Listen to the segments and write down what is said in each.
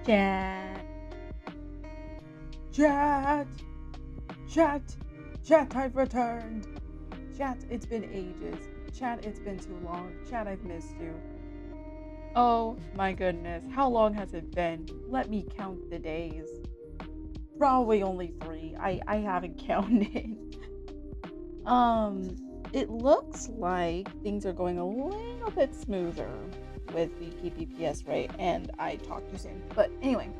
Chat. Chat. Chat. Chat, I've returned. Chat, it's been ages. Chat, it's been too long. Chat, I've missed you. Oh my goodness, how long has it been? Let me count the days. Probably only 3. I haven't counted. It looks like things are going a little bit smoother with the PPPS rate, and I talked too soon. But anyway,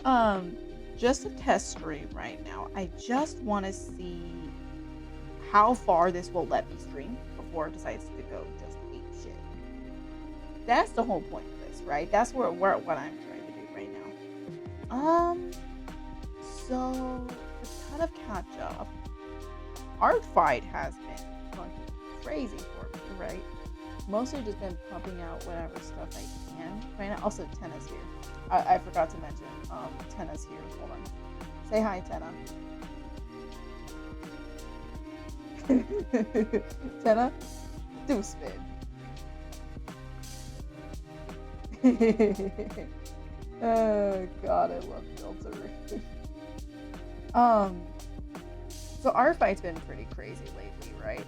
um, just a test stream right now. I just want to see how far this will let me stream before it decides to go just ape shit. That's the whole point of this, right? That's what I'm trying to do right now. So a ton of catch up. Art fight has been fucking crazy for me, right? Mostly just been pumping out whatever stuff I can right now. Also, Tenna's here. I forgot to mention, Tenna's here. Hold on. Say hi, Tenna. Tenna, do spin. Oh god, I love filter. So our fight's been pretty crazy lately, right?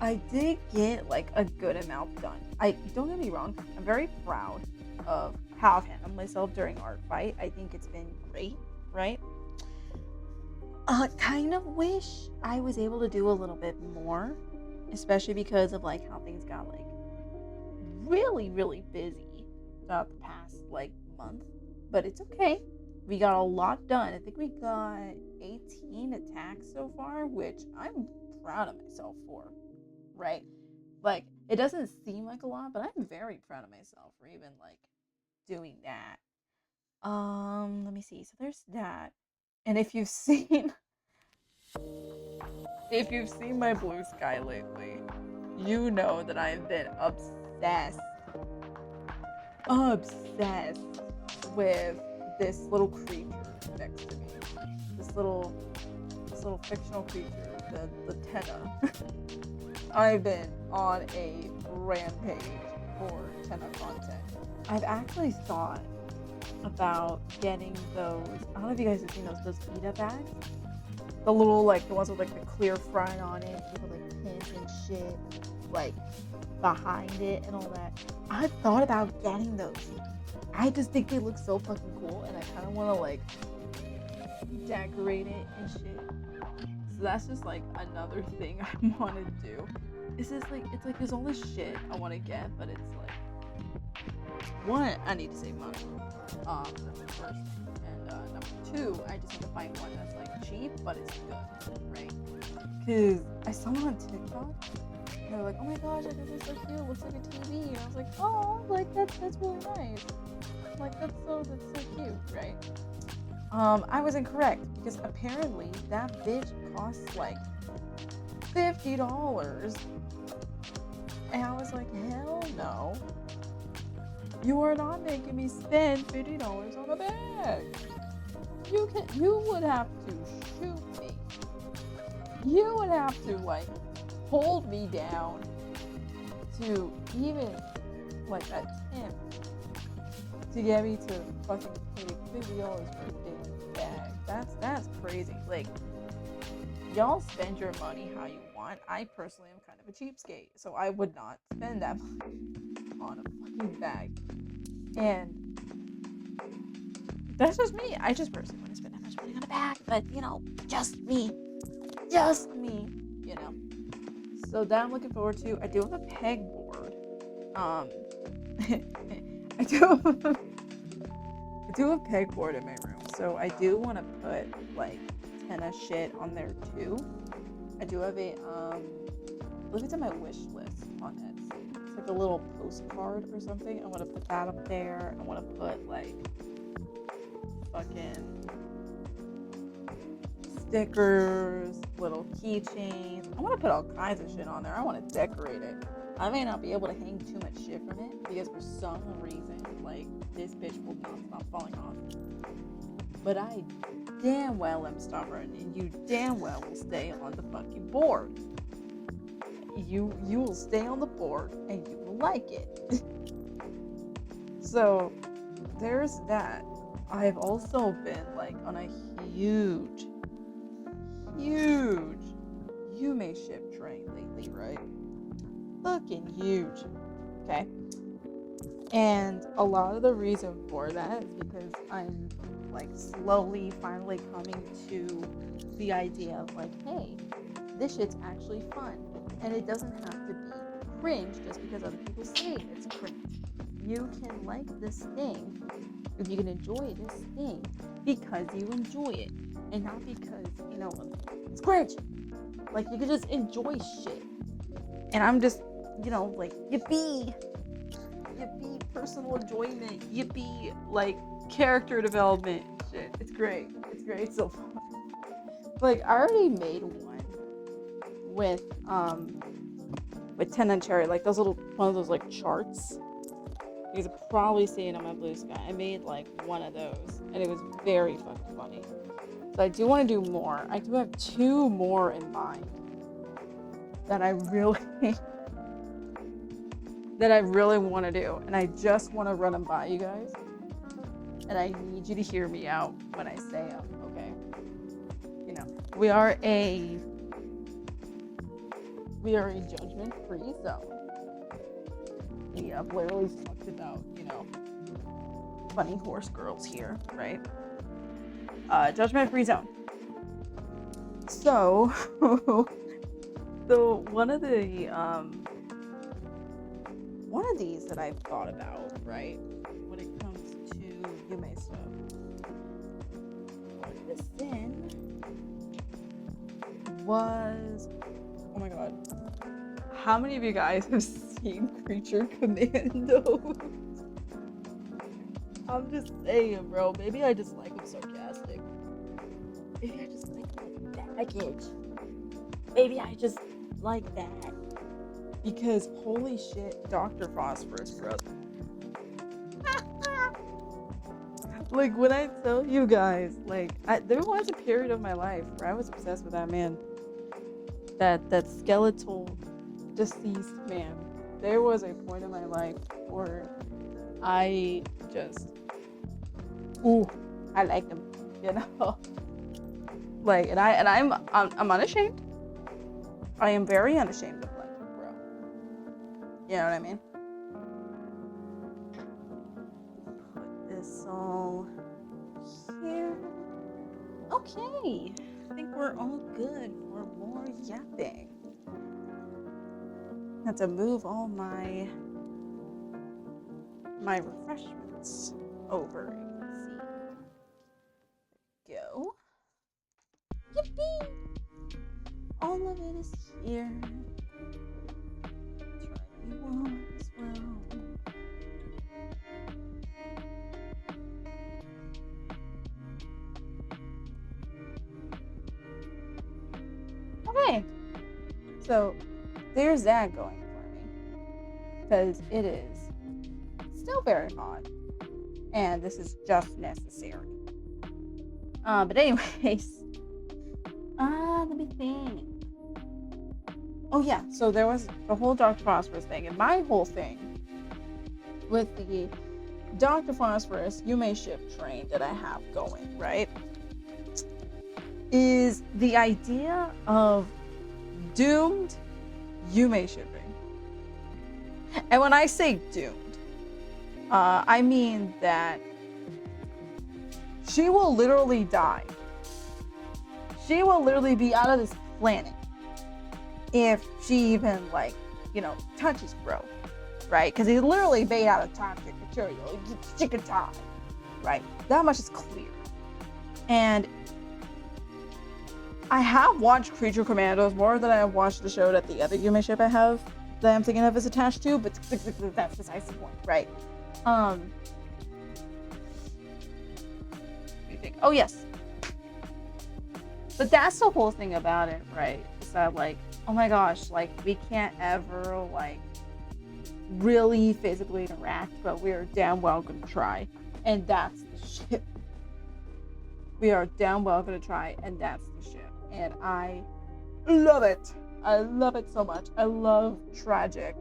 I did get like a good amount done. Don't get me wrong, I'm very proud of how I've handled myself during art fight. I think it's been great, right? Kind of wish I was able to do a little bit more, especially because of like how things got like really, really busy throughout the past like month. But it's okay. We got a lot done. I think we got 18 attacks so far, which I'm proud of myself for, right? Like, it doesn't seem like a lot, but I'm very proud of myself for even like doing that. Let me see. So there's that. And if you've seen my blue sky lately, you know that I've been obsessed with this little creature next to me. This little fictional creature, the Tenna. I've been on a rampage for Tenna content. I've actually thought about getting those. I don't know if you guys have seen those pita bags. The little like the ones with like the clear front on it, with like pins and shit, like behind it and all that. I thought about getting those. I just think they look so fucking cool, and I kind of want to like decorate it and shit. So that's just like another thing I want to do. It's just like there's all this shit I want to get, but it's like, one, I need to save money. That's the first thing, and number two, I just need to find one that's like cheap but it's good, right? Because I saw it on TikTok. And they were like, oh my gosh, I think it's so cute. It looks like a TV. And I was like, oh, like that's really nice. Like that's so cute, right? I was incorrect because apparently that bitch costs like $50, and I was like, hell no. You are not making me spend $50 on a bag. You would have to shoot me. You would have to like hold me down to even like attempt to get me to fucking pay $50 for a damn bag. That's crazy. Like, y'all spend your money how you want. I personally am kind of a cheapskate, so I would not spend that money on a fucking bag. And that's just me. I just personally want to spend that much money on a bag, but you know, just me, you know. So that I'm looking forward to. I do have a pegboard. I do have a pegboard in my room, so I do want to put like Tenna shit on there too. I do have a look, it's on my wish list on Etsy. It's like a little postcard or something. I want to put that up there. I want to put like fucking stickers, little keychains. I want to put all kinds of shit on there. I want to decorate it. I may not be able to hang too much shit from it because for some reason, like, this bitch will not stop falling off. But I damn well am stubborn, and you damn well will stay on the fucking board. You will stay on the board, and you will like it. So there's that. I've also been like on a huge Yume ship train lately, right? Fucking huge. Okay. And a lot of the reason for that is because I'm like slowly finally coming to the idea of like, hey, this shit's actually fun. And it doesn't have to be cringe just because other people say it's cringe. You can like this thing, if you can enjoy this thing because you enjoy it. And not because, you know, it's cringe. Like, you can just enjoy shit. And I'm just, you know, like, yippee, personal enjoyment, yippee, like, character development shit. It's great. It's so fun. Like, I already made one with Ten and Cherry, like those little, one of those like charts. You can probably see it on my Blue Sky. I made like one of those, and it was very fucking funny. So I do want to do more. I do have 2 more in mind that I really want to do, and I just want to run them by you guys. And I need you to hear me out when I say them, okay? You know, we are a judgment-free zone. We have literally talked about, you know, funny horse girls here, right? Judgment-free zone. So, one of these that I've thought about, right, when it comes to Yume stuff, this in was, oh my god, how many of you guys have seen Creature Commandos? I'm just saying, bro. Maybe I just like them sarcastic. Maybe I just like the baggage. Maybe I just like that. Because holy shit, Dr. Phosphorus, bro. Like, when I tell you guys, like, there was a period of my life where I was obsessed with that man. That skeletal, deceased man. There was a point in my life where I just, I liked him, you know. Like, and I'm unashamed. I am very unashamed of like, bro. You know what I mean? Put this all here. Okay, I think we're all good for more yapping. I have to move all my refreshments over. You can see. Go. Yippee! All of it is here. Try one as well. Okay, so there's that going for me, because it is still very hot, and this is just necessary. But anyways, let me think. Oh yeah, so there was the whole Dr. Phosphorus thing, and my whole thing with the Dr. Phosphorus Yume ship train that I have going, right, is the idea of doomed Yume shipping. And when I say doomed, I mean that she will literally die. She will literally be out of this planet if she even, like, you know, touches bro, right? Because he's literally made out of toxic material. She could die, right? That much is clear. And I have watched Creature Commandos more than I have watched the show that the other Yume ship I have that I'm thinking of is attached to, but that's besides the point, right? Oh yes. But that's the whole thing about it, right? Is that, like, oh my gosh, like, we can't ever, like, really physically interact, but we are damn well gonna try. And that's the shit. We are damn well gonna try, and that's the shit. And I love it. I love it so much. I love tragic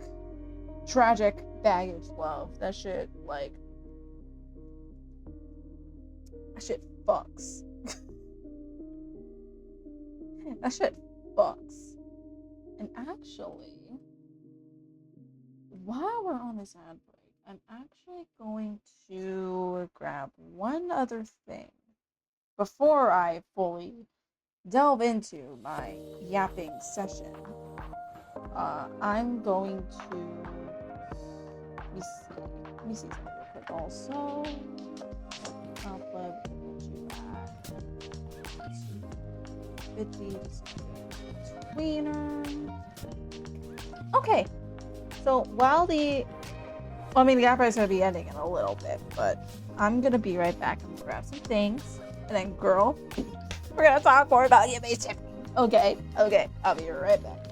baggage love. That shit, like, That shit fucks. That shit fucks. And actually, while we're on this ad break, I'm actually going to grab one other thing before I fully delve into my yapping session. I'm going to let me see something real quick. Also, upload to that 50 tweener. Okay, so while the gap is gonna be ending in a little bit, but I'm gonna be right back. I'm gonna grab some things, and then, girl, we're gonna talk more about your base shipping. Okay, I'll be right back.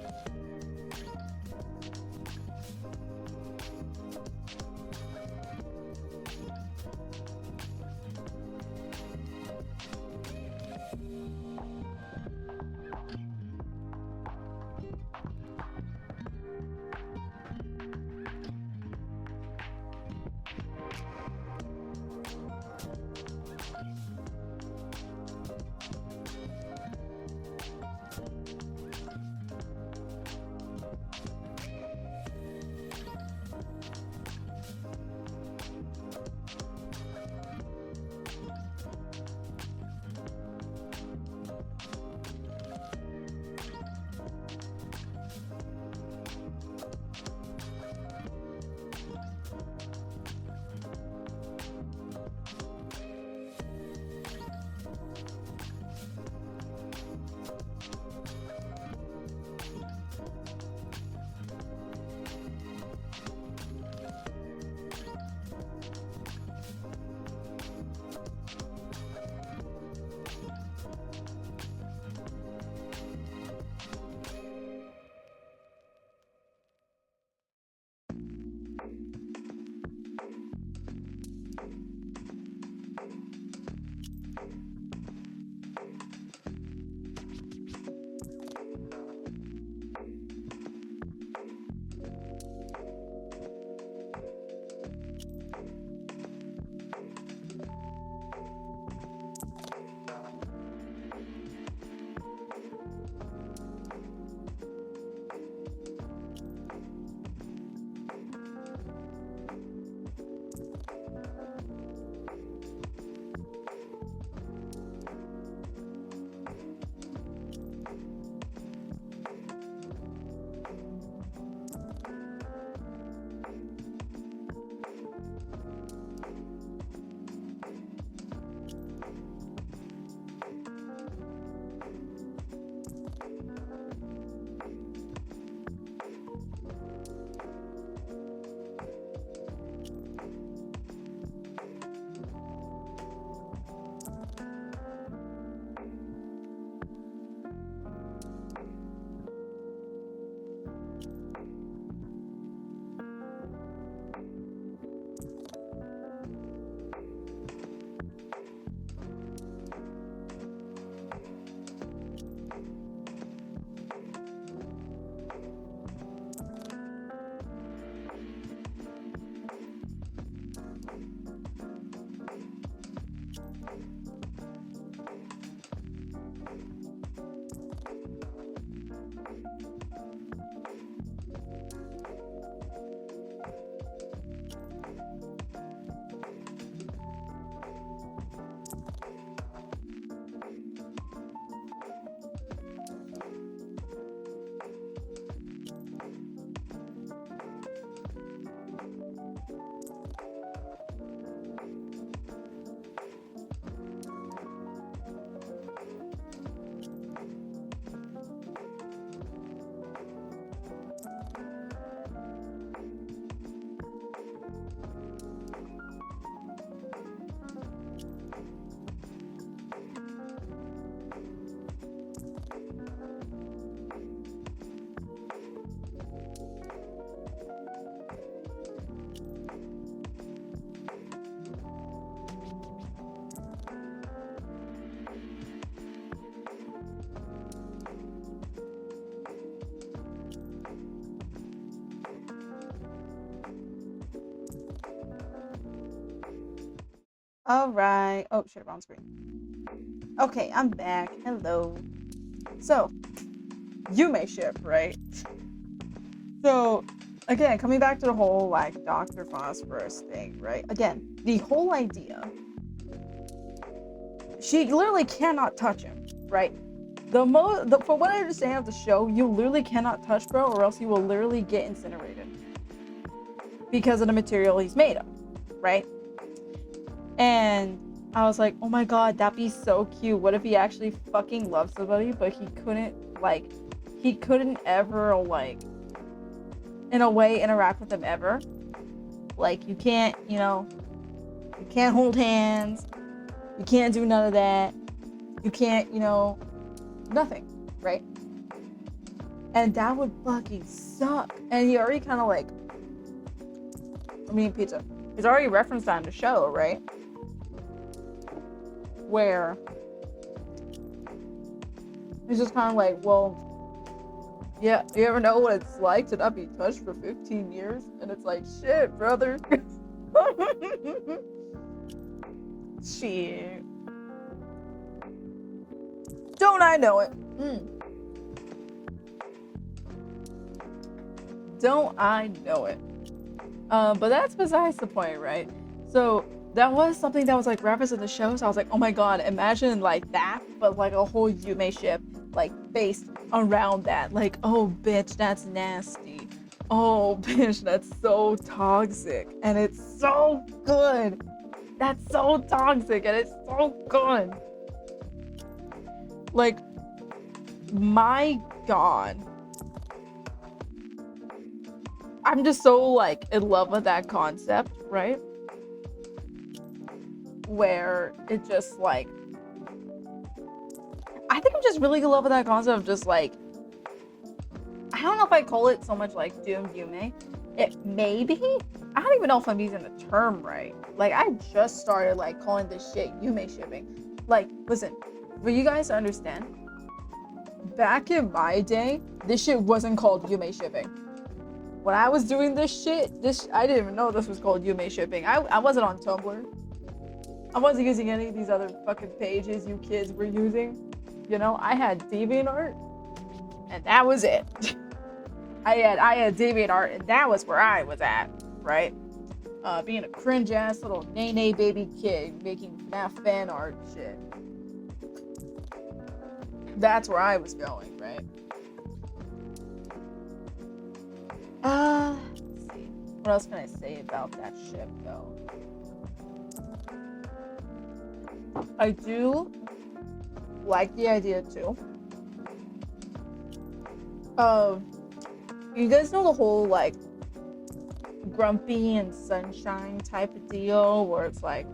All right. Oh shit, wrong screen. Okay, I'm back. Hello. So, you may ship, right? So, again, coming back to the whole like Dr. Phosphorus thing, right? Again, the whole idea. She literally cannot touch him, right? For what I understand of the show, you literally cannot touch bro, or else you will literally get incinerated because of the material he's made of, right? And I was like, oh my god, that'd be so cute. What if he actually fucking loved somebody, but he couldn't ever, like, in a way, interact with them ever. Like, you can't, you can't hold hands. You can't do none of that. You can't, nothing, right? And that would fucking suck. And he already kind of like, pizza. He's already referenced that in the show, right? Where he's just kind of like, well, yeah, you ever know what it's like to not be touched for 15 years? And it's like, shit, brother. Shit. Don't I know it? Don't I know it? But that's besides the point, right? So that was something that was like referenced in the show. So I was like, oh my god, imagine like that, but like a whole Yume ship, like based around that. Like, oh bitch, that's nasty. Oh bitch, that's so toxic, and it's so good. That's so toxic, and it's so good. Like, my god. I'm just so, like, in love with that concept, right? Where it just, like... I think I'm just really in love with that concept of just, like... I don't know if I call it so much, like, Doom Yume. It may be. I don't even know if I'm using the term right. Like, I just started, like, calling this shit Yume shipping. Like, listen, for you guys to understand, back in my day, this shit wasn't called Yume shipping. When I was doing this shit, I didn't even know this was called Yume shipping. I wasn't on Tumblr. I wasn't using any of these other fucking pages you kids were using. You know, I had DeviantArt, and that was it. I had DeviantArt, and that was where I was at, right? Being a cringe ass little nay baby kid making FNAF fan art shit. That's where I was going, right? Let's see. What else can I say about that ship, though? I do like the idea, too. You guys know the whole, like, Grumpy and Sunshine type of deal, where it's like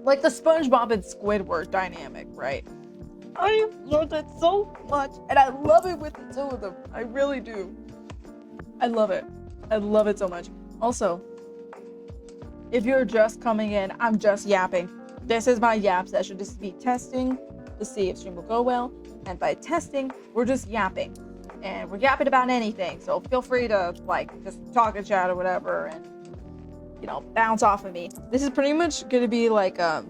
the SpongeBob and Squidward dynamic, right? I love it so much, and I love it with the two of them. I really do. I love it. I love it so much. Also, if you're just coming in, I'm just yapping. This is my yap session. This is me testing to see if stream will go well. And by testing, we're just yapping. And we're yapping about anything. So feel free to, like, just talk in chat or whatever and, bounce off of me. This is pretty much going to be like the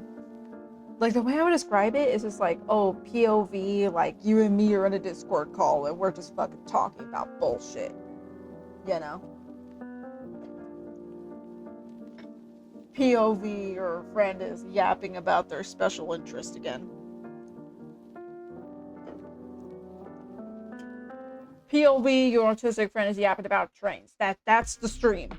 way I would describe it is just like, oh, POV, like you and me are in a Discord call and we're just fucking talking about bullshit. You know? POV or friend is yapping about their special interest again. POV, your autistic friend is yapping about trains. That's the stream.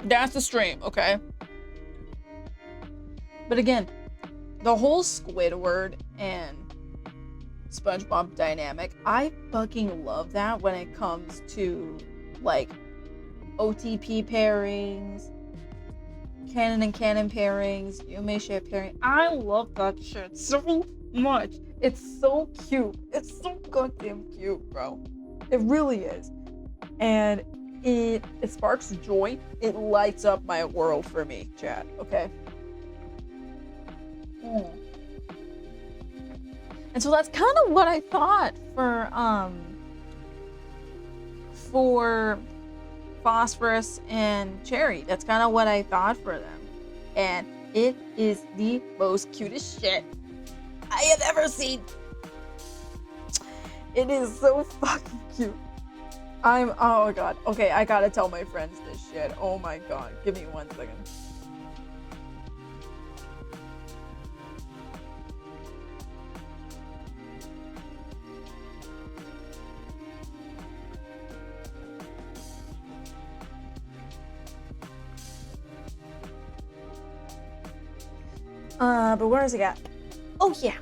That's the stream, okay? But again, the whole Squidward and SpongeBob dynamic, I fucking love that when it comes to, like, OTP pairings, canon and canon pairings, Yume ship pairing. I love that shit so much. It's so cute. It's so goddamn cute, bro. It really is. And it sparks joy. It lights up my world for me, chat, okay? And so that's kind of what I thought for Phosphorus and Cherry. That's kind of what I thought for them. And it is the most cutest shit I have ever seen. It is so fucking cute. Oh my god. Okay, I gotta tell my friends this shit. Oh my god. Give me 1 second. But where is it at? Oh yeah.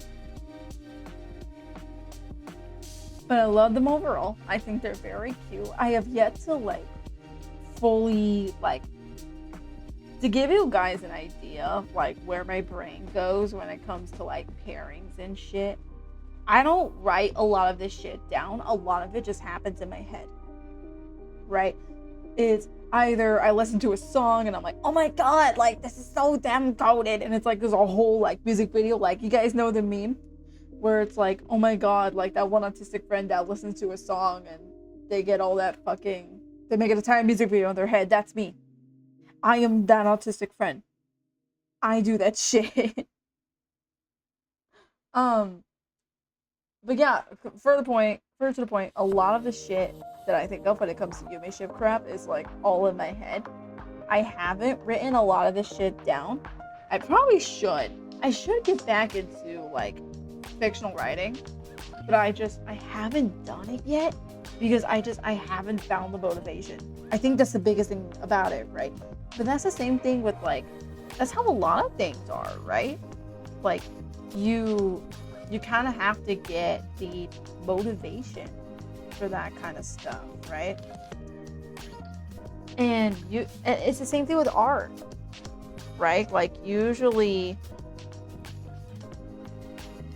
But I love them overall. I think they're very cute. I have yet to like fully like to give you guys an idea of like where my brain goes when it comes to like pairings and shit. I don't write a lot of this shit down. A lot of it just happens in my head. Right? It's either I listen to a song and I'm like, oh my god, like this is so damn goated, and it's like there's a whole like music video, like you guys know the meme where it's like, oh my god, like that one autistic friend that listens to a song and they get all that fucking, they make an entire music video in their head. That's me. I am that autistic friend. I do that shit. But yeah, further to the point, a lot of the shit that I think of when it comes to Yume ship crap is like all in my head. I haven't written a lot of this shit down. I probably should. I should get back into like fictional writing, but I haven't done it yet because I haven't found the motivation. I think that's the biggest thing about it, right? But that's the same thing with like, that's how a lot of things are, right? Like you kind of have to get the motivation for that kind of stuff, right? And it's the same thing with art, right? Like usually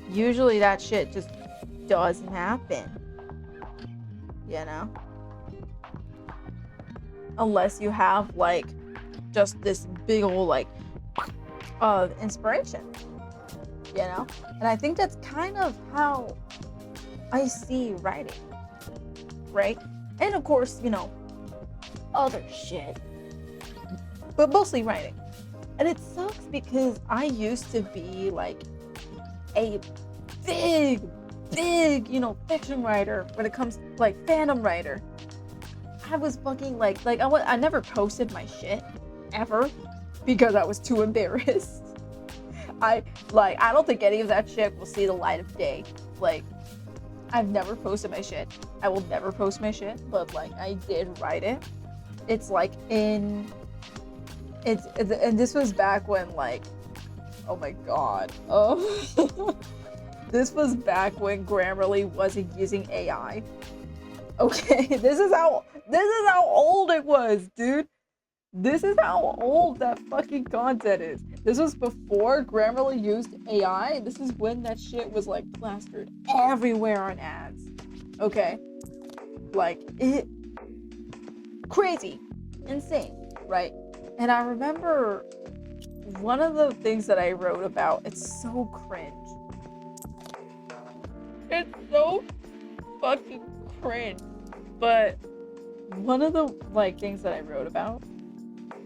that shit just doesn't happen, you know? Unless you have like just this big old like inspiration, you know? And I think that's kind of how I see writing, right? And of course, you know, other shit, but mostly writing. And it sucks because I used to be like a big, you know, fiction writer when it comes to like fandom writer. I was fucking like I never posted my shit ever because I was too embarrassed. I don't think any of that shit will see the light of day. Like, I've never posted my shit. I will never post my shit, but like I did write it. It's like and this was back when like, oh my god. This was back when Grammarly wasn't using AI. Okay, this is how old it was, dude. This is how old that fucking content is. This was before Grammarly used AI. This is when that shit was like plastered everywhere on ads. Okay? Like, it... crazy. Insane, right? And I remember one of the things that I wrote about, it's so cringe. It's so fucking cringe. But one of the like things that I wrote about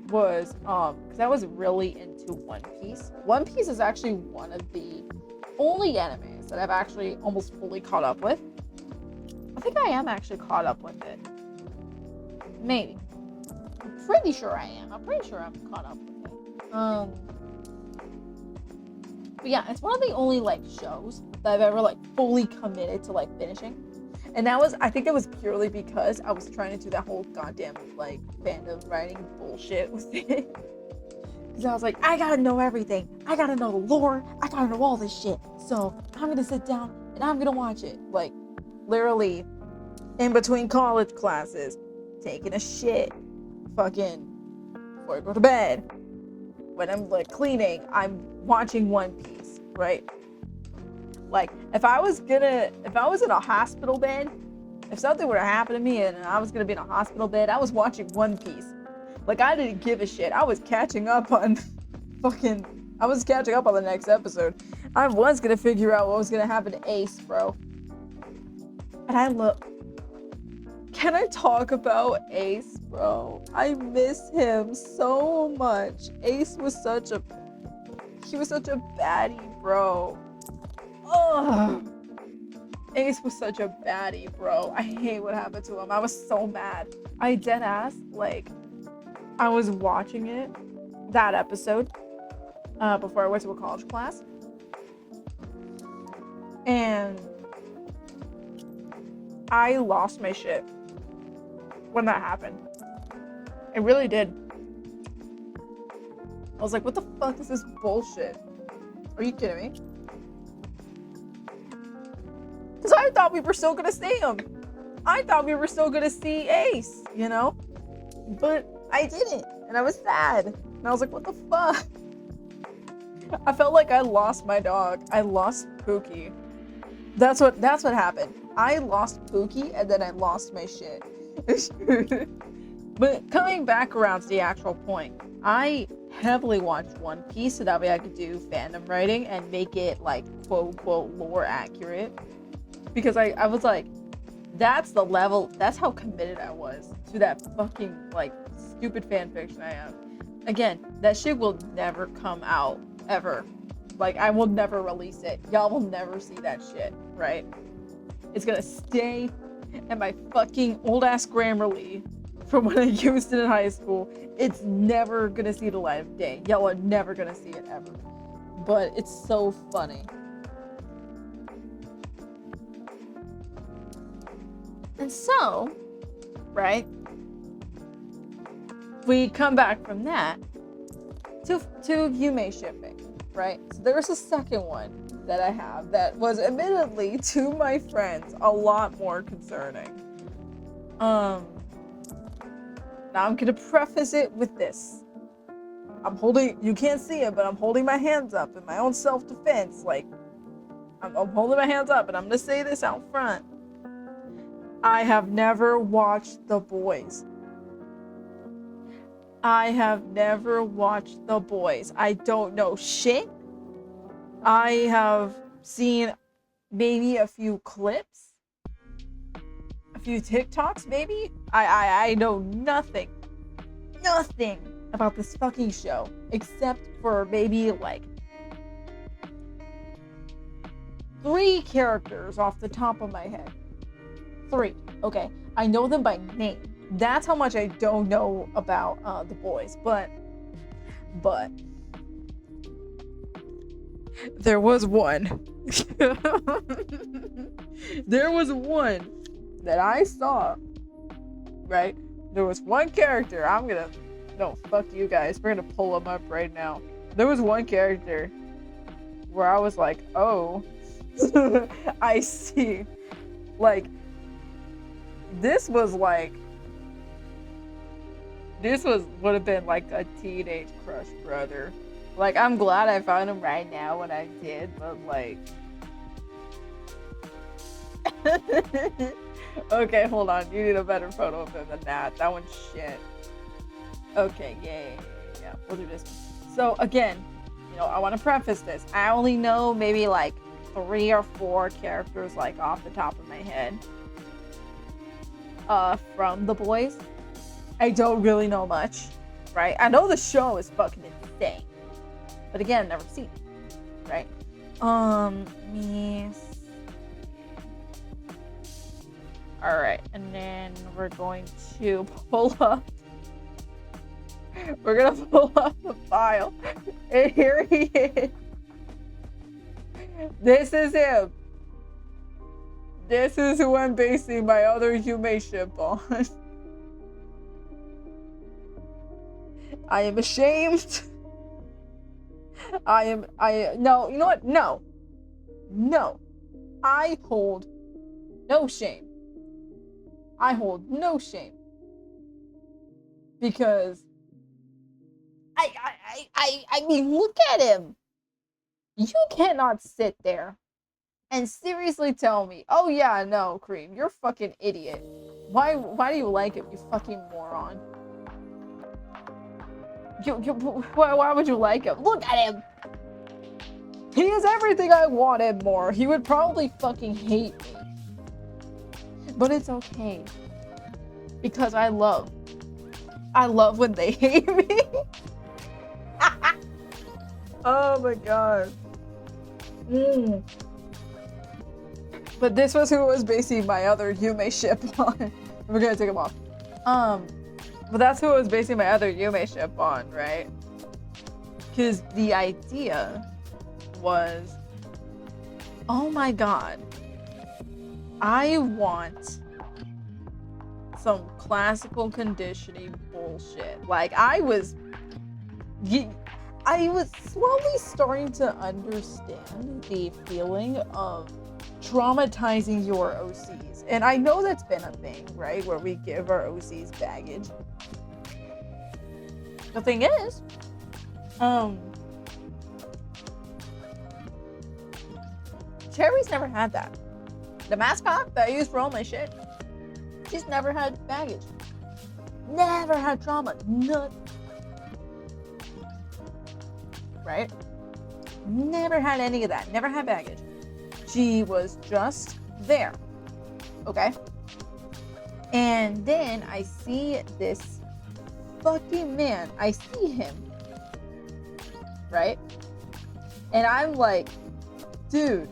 was because I was really into One Piece. One Piece is actually one of the only animes that I've actually almost fully caught up with. I think I am actually caught up with it. Maybe. I'm pretty sure I am. I'm pretty sure I'm caught up with it. But yeah, it's one of the only like shows that I've ever like fully committed to like finishing. And I think that was purely because I was trying to do that whole goddamn like fandom writing bullshit with it. Because I was like, I gotta know everything. I gotta know the lore. I gotta know all this shit. So I'm gonna sit down and I'm gonna watch it. Like literally in between college classes, taking a shit, fucking before I go to bed. When I'm like cleaning, I'm watching One Piece, right? Like, if I was in a hospital bed, if something were to happen to me and I was gonna be in a hospital bed, I was watching One Piece. Like, I didn't give a shit. I was catching up on the next episode. I was gonna figure out what was gonna happen to Ace, bro. And I Can I talk about Ace, bro? I miss him so much. Ace was such a baddie, bro. Ugh. Ace was such a baddie, bro. I hate what happened to him. I was so mad. I dead ass, like, I was watching it, that episode, before I went to a college class. And I lost my shit when that happened. I really did. I was like, what the fuck is this bullshit? Are you kidding me? Because I thought we were still gonna see him. I thought we were still gonna see Ace, you know? But I didn't. And I was sad. And I was like, what the fuck? I felt like I lost my dog. I lost Pookie. That's what happened. I lost Pookie and then I lost my shit. But coming back around to the actual point, I heavily watched One Piece so that way I could do fandom writing and make it like quote unquote lore accurate. Because I was like, that's the level, that's how committed I was to that fucking like stupid fan fiction I am. Again, that shit will never come out ever. Like, I will never release it. Y'all will never see that shit, right? It's gonna stay in my fucking old ass Grammarly from when I used it in high school. It's never gonna see the light of day. Y'all are never gonna see it ever. But it's so funny. And so, right, we come back from that to Yume shipping, right? So there's a second one that I have that was admittedly to my friends a lot more concerning. Now I'm gonna preface it with this. I'm holding, you can't see it, but I'm holding my hands up in my own self-defense. Like, I'm holding my hands up and I'm gonna say this out front. I have never watched The Boys. I have never watched The Boys. I don't know shit. I have seen maybe a few clips, a few TikToks maybe. I know nothing about this fucking show except for maybe like 3 characters off the top of my head. 3, okay? I know them by name. That's how much I don't know about The Boys, but there was one. There was one that I saw, right? There was one character. No, fuck you guys. We're gonna pull them up right now. There was one character where I was like, oh, I see. Like, this would have been like a teenage crush brother. Like, I'm glad I found him right now when I did, but like... Okay, hold on. You need a better photo of him than that. That one's shit. Okay, yeah. We'll do this. So again, you know, I want to preface this. I only know maybe like 3 or 4 characters like off the top of my head. From The Boys. I don't really know much, right? I know the show is fucking insane, but again, I've never seen it, right? Alright, and then we're going to pull up. We're gonna pull up the file, and here he is. This is him. This is who I'm basing my other Yume ship on. I am ashamed. No, you know what? No. I hold no shame. I hold no shame. Because I mean, look at him. You cannot sit there and seriously tell me, oh yeah, no, Cream, you're a fucking idiot. Why do you like him, you fucking moron? Why would you like him? Look at him! He is everything I wanted more. He would probably fucking hate me. But it's okay. because I love when they hate me. Oh my god. But this was who was basing my other Yume ship on. We're gonna take him off. But that's who I was basing my other Yume ship on, right? Because the idea was, oh my god, I want some classical conditioning bullshit. Like, I was slowly starting to understand the feeling of traumatizing your OCs. And I know that's been a thing, right? Where we give our OCs baggage. The thing is, Cherry's never had that. The mascot that I use for all my shit, she's never had baggage. Never had trauma. None. Right? Never had any of that. Never had baggage. She was just there. Okay? And then I see this fucking man. I see him. Right? And I'm like, dude,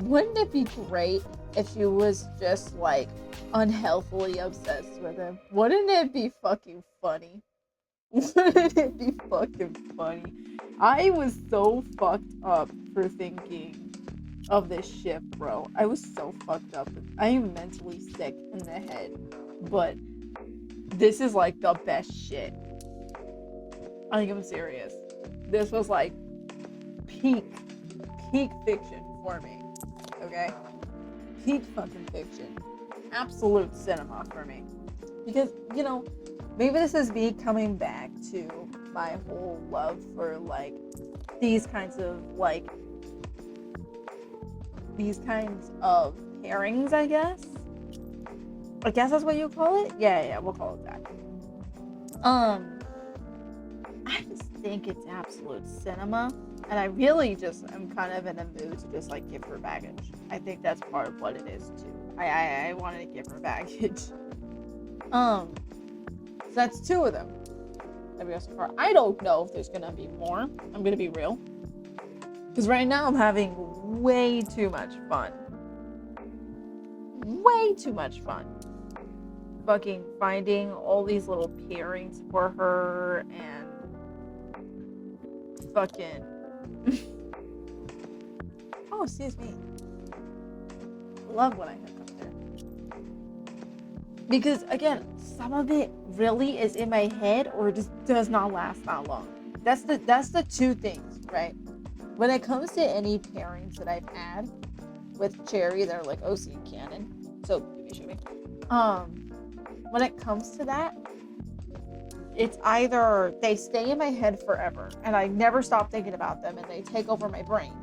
wouldn't it be great if she was just like unhealthily obsessed with him? Wouldn't it be fucking funny? Wouldn't it be fucking funny? I was so fucked up for thinking of this shit, bro. I was so fucked up. I am mentally sick in the head. But this is like the best shit. I think I'm serious. This was like peak fiction for me. Okay? Peak fucking fiction. Absolute cinema for me. Because, you know, maybe this is me coming back to my whole love for like these kinds of pairings, I guess. I guess that's what you call it? Yeah, we'll call it that. I just think it's absolute cinema. And I really just am kind of in a mood to just like give her baggage. I think that's part of what it is too. I wanted to give her baggage. So that's two of them that we got so far. I don't know if there's gonna be more. I'm gonna be real. Because right now I'm having way too much fun. Way too much fun. Fucking finding all these little pairings for her and fucking oh, excuse me. Love when I hit up there. Because again, some of it really is in my head or just does not last that long. That's the two things, right? When it comes to any pairings that I've had with Cherry, they're like OC canon. So give me a show me. When it comes to that, it's either they stay in my head forever and I never stop thinking about them and they take over my brain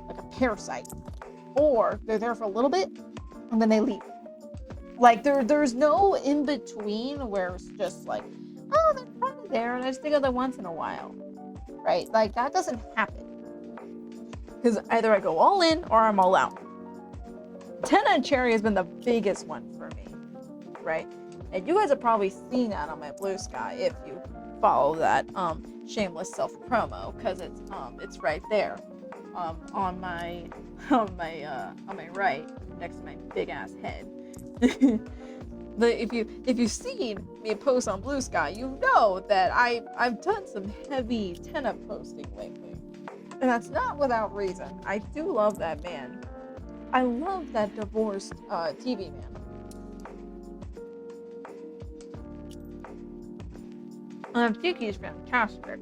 like a parasite, or they're there for a little bit and then they leave. Like there's no in between where it's just like, oh, they're kind of there and I just think of them once in a while, right? Like that doesn't happen because either I go all in or I'm all out. Tenna and Cherry has been the biggest one for me, right? And you guys have probably seen that on my Blue Sky if you follow that shameless self promo, because it's right there on my right next to my big ass head. But if you've seen me post on Blue Sky, you know that I've done some heavy Tenna posting lately, and that's not without reason. I do love that man. I love that divorced TV man. And I think he's fantastic.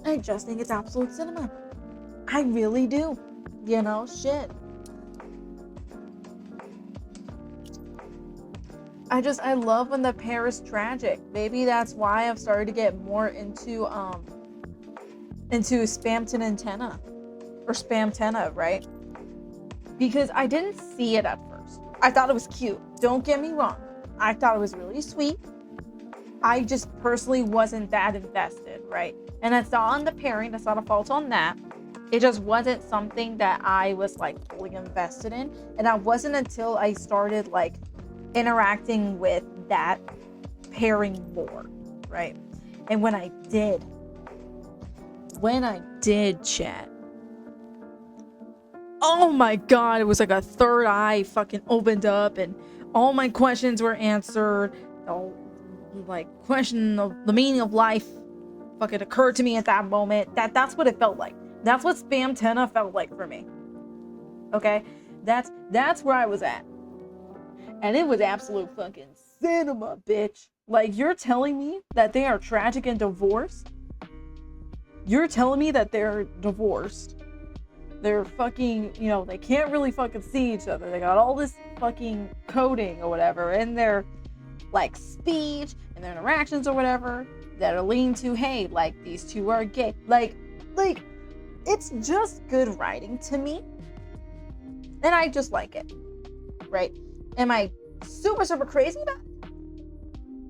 I just think it's absolute cinema. I really do. You know, shit. I love when the pair is tragic. Maybe that's why I've started to get more into Spamton and Tenna, or Spam Tenna, right? Because I didn't see it at first. I thought it was cute. Don't get me wrong. I thought it was really sweet. I just personally wasn't that invested, right? And that's not on the pairing. That's not a fault on that. It just wasn't something that I was like fully invested in. And that wasn't until I started like interacting with that pairing more, right? And when I did chat, oh my god, it was like a third eye fucking opened up and all my questions were answered. Oh, like question of the meaning of life fucking occurred to me at that moment. That's what it felt like. That's what Spam Tenna felt like for me. Okay? That's where I was at. And it was absolute fucking cinema, bitch. Like, you're telling me that they are tragic and divorced? You're telling me that they're divorced? They're fucking, you know, they can't really fucking see each other. They got all this fucking coding or whatever in their, like, speech and their interactions or whatever that are leading to, hey, like, these two are gay. Like, it's just good writing to me. And I just like it, right? Am I super, super crazy about it?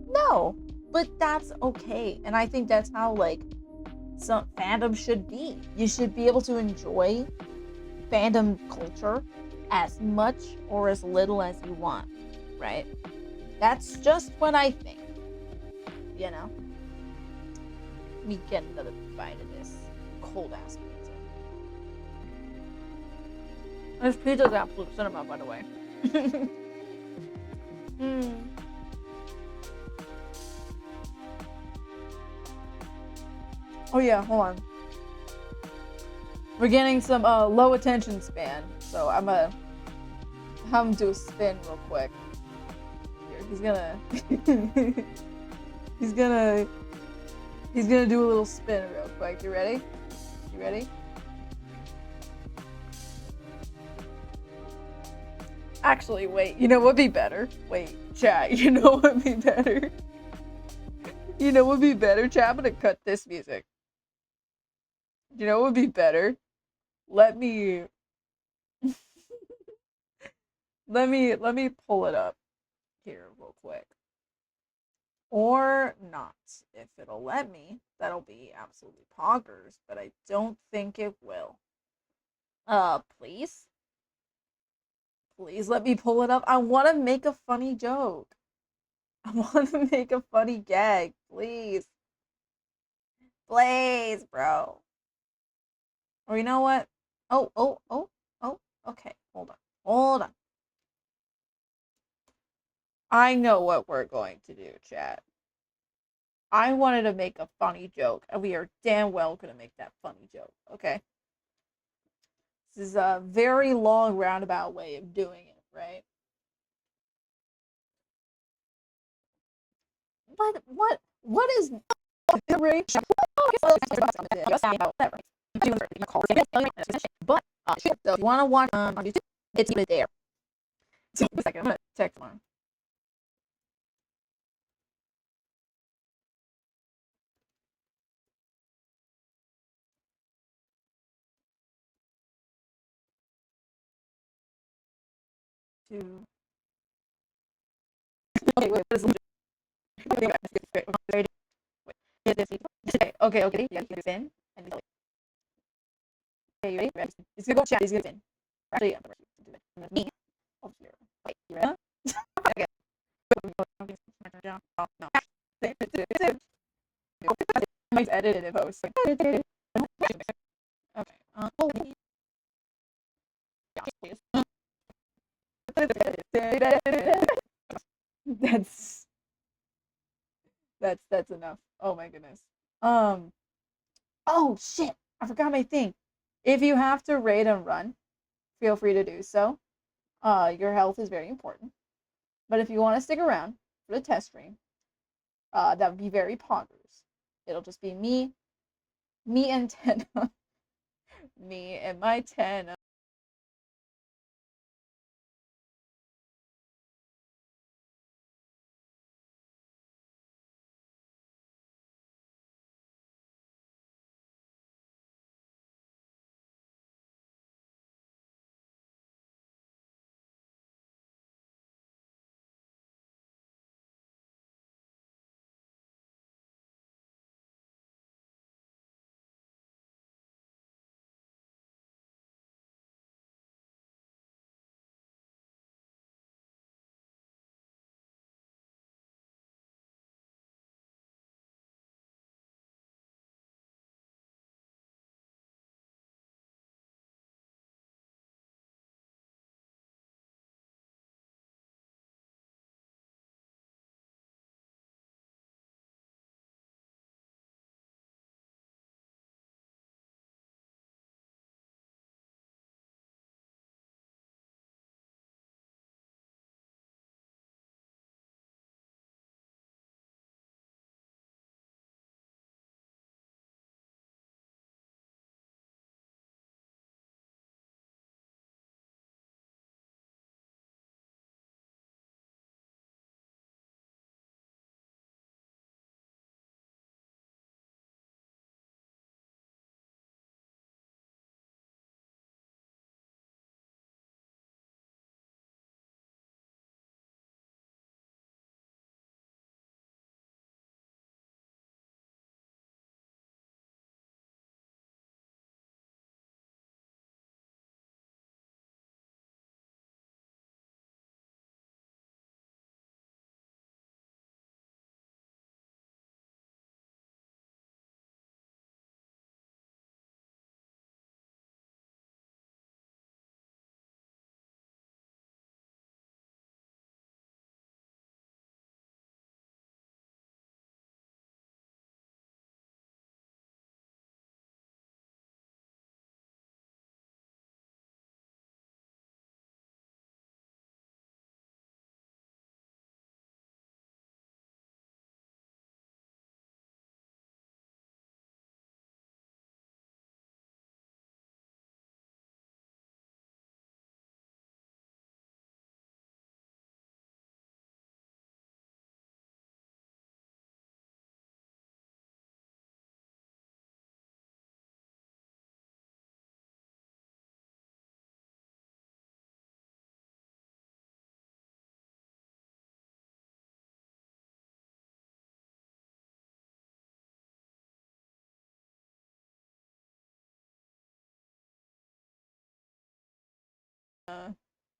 No, but that's okay. And I think that's how, like, some fandom should be. You should be able to enjoy fandom culture as much or as little as you want, right? That's just what I think, you know? Let me get another bite of this cold ass pizza. This pizza's absolute cinema, by the way. Oh yeah, hold on. We're getting some low attention span, so I'm gonna have him do a spin real quick. Here, he's gonna he's gonna do a little spin real quick. You ready? You ready? Actually, wait. You know what would be better? Wait, chat. You know what would be better? You know what would be better, chat? I'm gonna cut this music. You know what would be better? Let me let me pull it up here real quick. Or not. If it'll let me, that'll be absolutely poggers, but I don't think it will. Please? Please let me pull it up. I want to make a funny joke. I want to make a funny gag. Please. Please, bro. Or you know what? Oh. Okay, hold on. Hold on. I know what we're going to do, chat. I wanted to make a funny joke, and we are damn well going to make that funny joke, okay? This is a very long roundabout way of doing it, right? What is but so if you want to watch on YouTube, it's even there. So a second, I'm gonna text one. Two. Okay, wait, this is legit. Okay, yeah, he's in. And he's like, okay, you ready? He's gonna go chat, he's gonna in. Actually, I'm gonna do it. Me. Oh, here. Wait, you ready? Okay. Oh, no. I might edit it in post. Okay. That's that's enough. Oh my goodness. Um. Oh shit! I forgot my thing. If you have to raid and run, feel free to do so. Your health is very important. But if you want to stick around for the test stream, that would be very poggers. It'll just be me and 10, me and my 10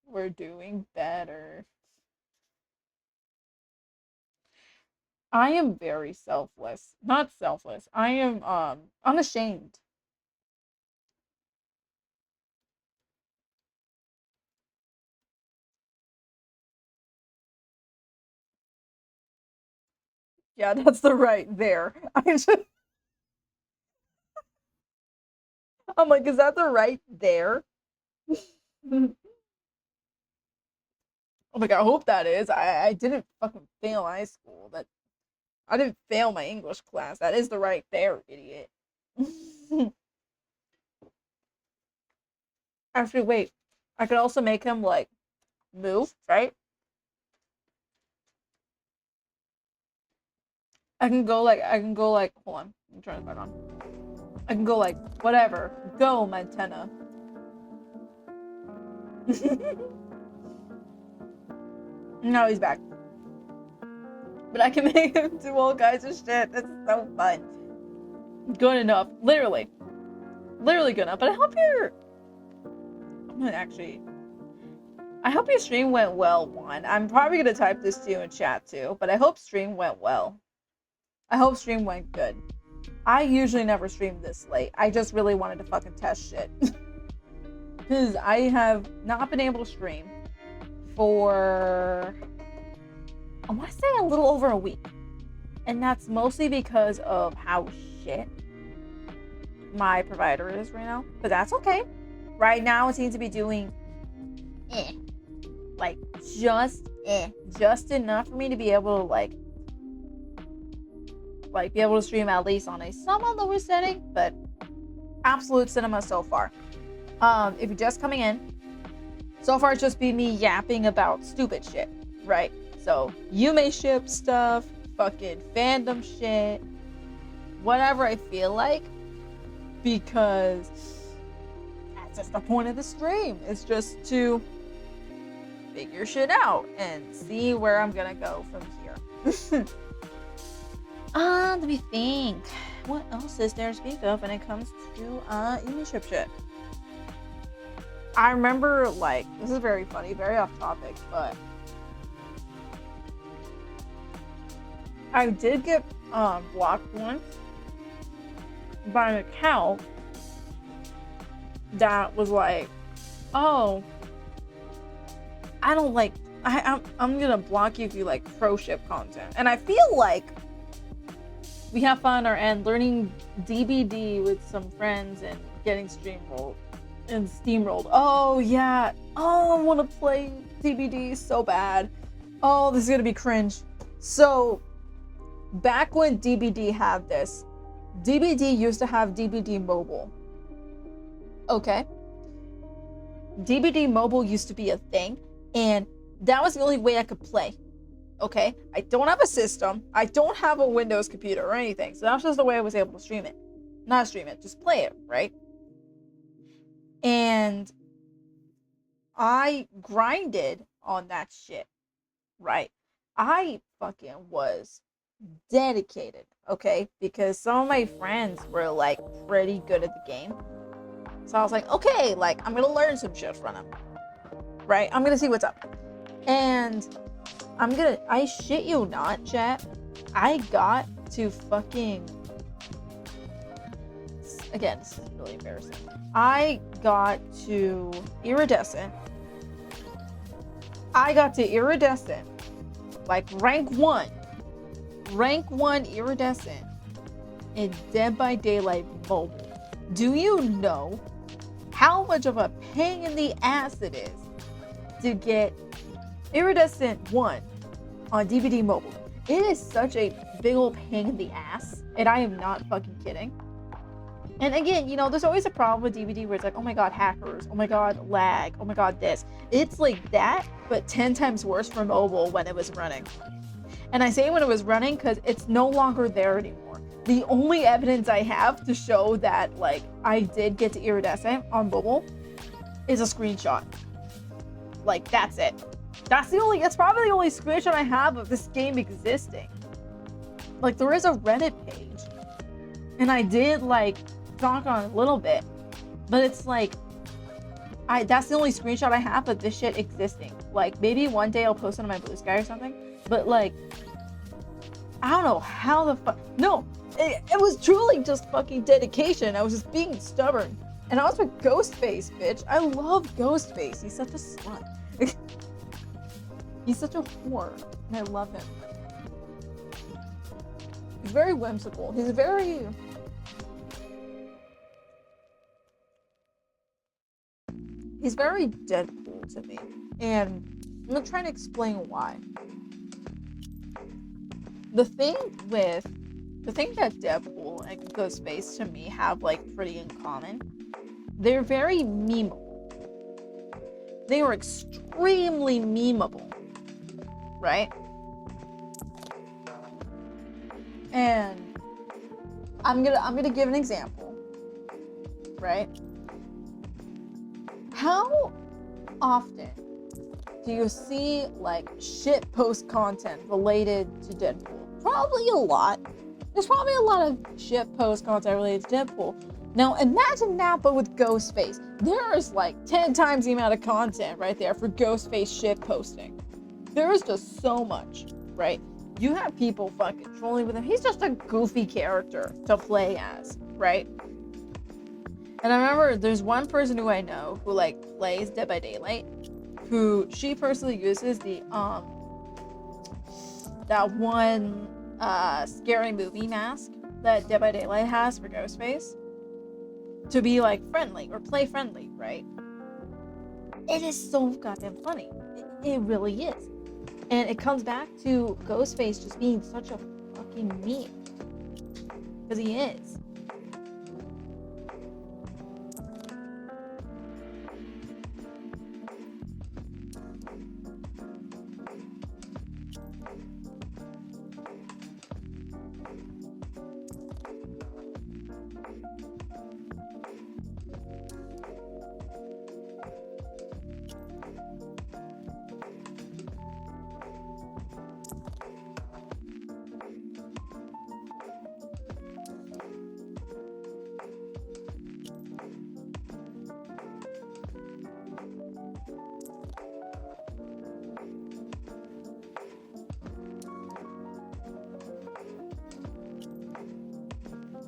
We're doing better. I am very selfless. Not selfless. I am unashamed. Yeah, that's the right there. I'm like, is that the right there? I'm like, I hope that is. I didn't fucking fail high school. That I didn't fail my English class. That is the right there, idiot. Actually, wait. I could also make him like move, right? I can go like hold on. Let me turn this back on. I can go like whatever. Go, Mantenna. Now he's back. But I can make him do all kinds of shit. That's so fun. Good enough. Literally. Literally good enough. But I hope I hope your stream went well, Juan. I'm probably gonna type this to you in chat too, but I hope stream went well. I hope stream went good. I usually never stream this late. I just really wanted to fucking test shit. Because I have not been able to stream for, I want to say a little over a week. And that's mostly because of how shit my provider is right now. But that's okay. Right now it seems to be doing like just enough for me to be able to like be able to stream at least on a somewhat lower setting, but absolute cinema so far. If you're just coming in, so far it's just been me yapping about stupid shit, right? So you may ship stuff, fucking fandom shit, whatever I feel like, because that's just the point of the stream. It's just to figure shit out and see where I'm gonna go from here. Let me think. What else is there to speak of when it comes to email shit? I remember, like, this is very funny, very off topic, but I did get blocked once by an account that was like, oh, I don't like, I'm gonna block you if you like pro ship content. And I feel like we have fun on our end learning DBD with some friends and getting steamrolled. Oh yeah. Oh, I want to play DBD so bad. Oh, this is gonna be cringe. So back when DBD had this, DBD used to have DBD mobile. Okay. DBD mobile used to be a thing, and that was the only way I could play. Okay, I don't have a system. I don't have a Windows computer or anything. So that's just the way I was able to stream it. Not stream it, just play it, right? And I grinded on that shit, right? I fucking was dedicated, okay? Because some of my friends were like pretty good at the game. So I was like, okay, like I'm gonna learn some shit from them, right? I'm gonna see what's up. And I shit you not, chat, I got to fucking, again, this is really embarrassing. I got to Iridescent. Like rank 1 Iridescent in Dead by Daylight mobile. Do you know how much of a pain in the ass it is to get Iridescent 1 on DBD mobile? It is such a big old pain in the ass, and I am not fucking kidding. And again, you know, there's always a problem with DBD where it's like, oh my god, hackers, oh my god, lag, oh my god, this. It's like that, but 10 times worse for mobile when it was running. And I say when it was running because it's no longer there anymore. The only evidence I have to show that, like, I did get to Iridescent on mobile is a screenshot. Like, that's it. That's probably the only screenshot I have of this game existing. Like, there is a Reddit page, and I did, like, talk on it a little bit, but it's like, that's the only screenshot I have of this shit existing. Like, maybe one day I'll post it on my Blue Sky or something. But, like, I don't know how the fuck. No, it was truly just fucking dedication. I was just being stubborn. And I was with Ghostface, bitch. I love Ghostface. He's such a slut. He's such a whore. And I love him. He's very whimsical. He's very... He's very Deadpool to me. And I'm gonna try to explain why. The thing that Deadpool and Ghostface to me have like pretty in common, they're very memeable. They are extremely memeable, right? And I'm gonna give an example, right? How often do you see like shit post content related to Deadpool? Probably a lot. There's probably a lot of shit post content related to Deadpool. Now imagine that, but with Ghostface. There is like 10 times the amount of content right there for Ghostface shit posting. There is just so much, right? You have people fucking trolling with him. He's just a goofy character to play as, right? And I remember there's one person who I know who like plays Dead by Daylight, who she personally uses the that one scary movie mask that Dead by Daylight has for Ghostface to be like friendly or play friendly, right? It is so goddamn funny. It really is. And it comes back to Ghostface just being such a fucking meme. Because he is.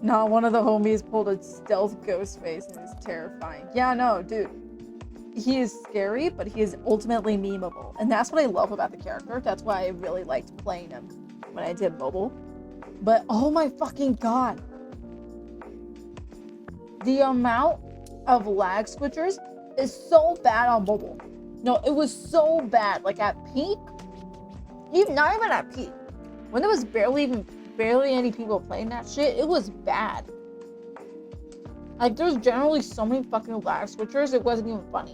Not one of the homies pulled a stealth Ghostface and it's terrifying. Yeah, no, dude. He is scary, but he is ultimately memeable. And that's what I love about the character. That's why I really liked playing him when I did mobile. But oh my fucking god. The amount of lag switchers is so bad on mobile. No, it was so bad. Like at peak, not even at peak. When there was barely any people playing that shit, it was bad. Like, there's generally so many fucking lag switchers, it wasn't even funny.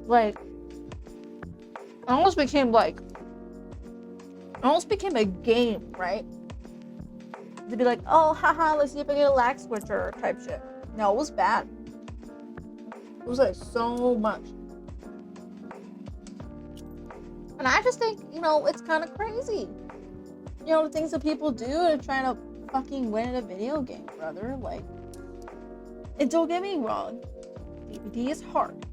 Like, it almost became a game, right? To be like, oh, haha, let's see if I get a lag switcher type shit. No, it was bad. It was like so much. And I just think, it's kind of crazy. The things that people do to try to fucking win at a video game, brother. Like, and don't get me wrong, DVD is hard.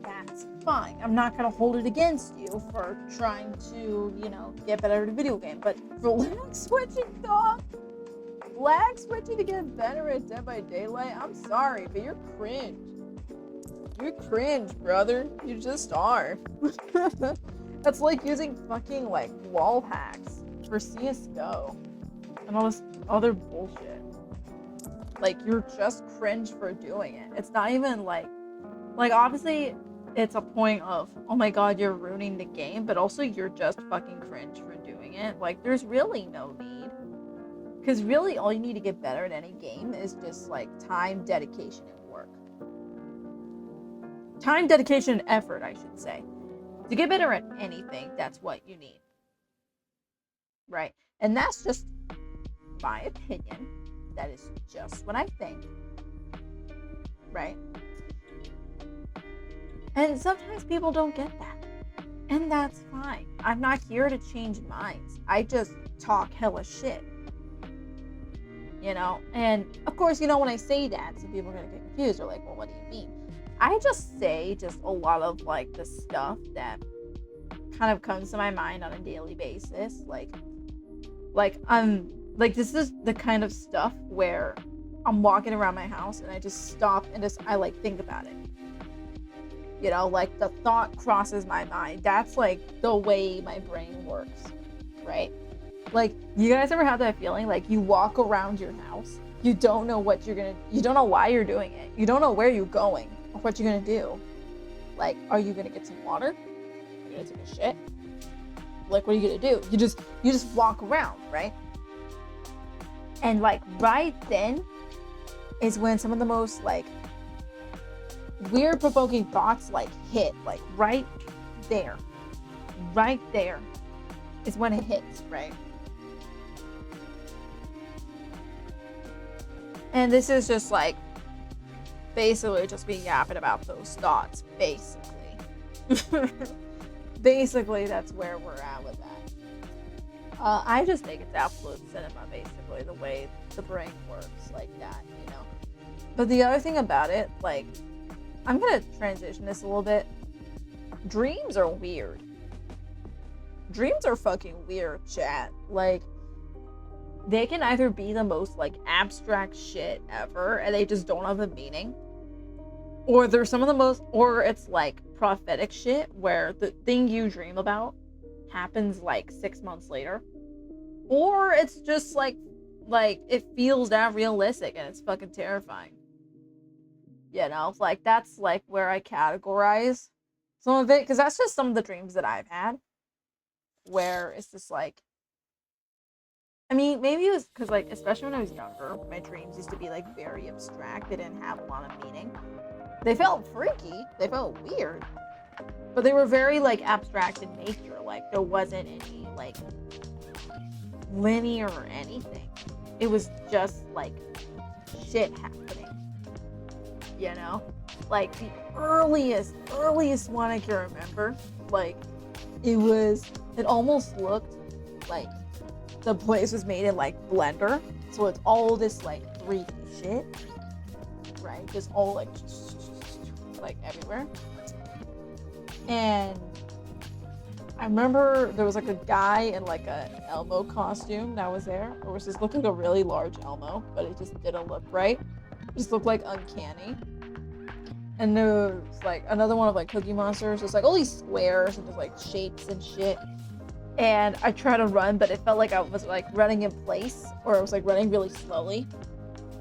That's fine. I'm not gonna hold it against you for trying to, get better at a video game. But for lag switching, dog, lag switching to get better at Dead by Daylight, I'm sorry, but you're cringe. You're cringe, brother. You just are. That's like using fucking, like, wall hacks for CSGO and all this other bullshit. Like, you're just cringe for doing it. It's not even like obviously it's a point of, oh my god, you're ruining the game, but also you're just fucking cringe for doing it. Like, there's really no need. Because really all you need to get better at any game is just like time, dedication, and work. Time, dedication, and effort, I should say. To get better at anything, that's what you need. Right? And that's just my opinion. That is just what I think. Right? And sometimes people don't get that. And that's fine. I'm not here to change minds. I just talk hella shit. you know? And of course, you know, when I say that, some people are gonna get confused. They're like, well, what do you mean? I just say just a lot of like the stuff that kind of comes to my mind on a daily basis. Like this is the kind of stuff where I'm walking around my house and I just stop and I like think about it. You know, like the thought crosses my mind. That's like the way my brain works, right? Like, you guys ever have that feeling like you walk around your house, you don't know what you don't know why you're doing it. You don't know where you're going or what you're gonna do. Like, are you gonna get some water? Are you gonna take a shit? Like, what are you gonna do? You just walk around, right? And like right then is when some of the most like weird provoking thoughts like hit, like right there is when it hits, right? And this is just like basically just me yapping about those thoughts, basically. Basically, that's where we're at with that. I just think it's absolute cinema, basically, the way the brain works like that, you know? But the other thing about it, like, I'm gonna transition this a little bit. Dreams are weird. Dreams are fucking weird, chat. Like, they can either be the most, like, abstract shit ever, and they just don't have a meaning. Or they're some of the most, or it's, like, prophetic shit, where the thing you dream about happens, like, 6 months later. Or it's just, like, it feels that realistic, and it's fucking terrifying. You know, like, that's, like, where I categorize some of it, because that's just some of the dreams that I've had, where it's just, like, I mean, maybe it was because, like, especially when I was younger, my dreams used to be, like, very abstract. They didn't have a lot of meaning. They felt freaky. They felt weird. But they were very, like, abstract in nature. Like, there wasn't any, like, linear or anything. It was just, like, shit happening. You know? Like, the earliest one I can remember, like, it almost looked like the place was made in, like, Blender. So it's all this, like, 3D shit. Right? Just all, like everywhere. And I remember there was, like, a guy in, like, an Elmo costume that was there. It was just looked like a really large Elmo, but it just didn't look right. It just looked, like, uncanny. And there was, like, another one of, like, Cookie Monsters. Just, like, all these squares and just, like, shapes and shit. And I tried to run, but it felt like I was, like, running in place, or I was, like, running really slowly.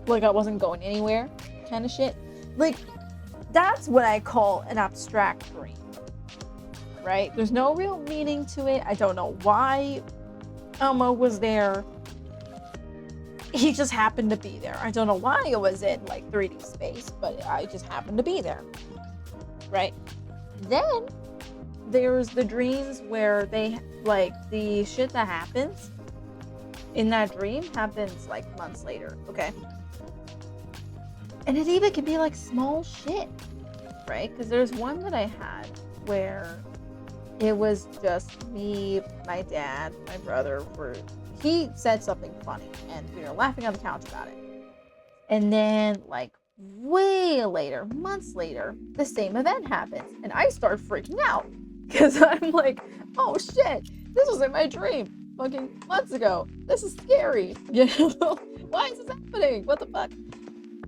Like, I wasn't going anywhere, kind of shit. Like, that's what I call an abstract dream, right? There's no real meaning to it. I don't know why Elmo was there. He just happened to be there. I don't know why it was in, like, 3D space, but I just happened to be there, right? Then there's the dreams where they, like, the shit that happens in that dream happens, like, months later, okay? And it even can be, like, small shit, right? Because there's one that I had where it was just me, my dad, my brother, he said something funny, and we were laughing on the couch about it. And then, like, way later, months later, the same event happens, and I start freaking out. Because I'm like, oh shit, this was in my dream fucking months ago. This is scary. You know? Why is this happening? What the fuck?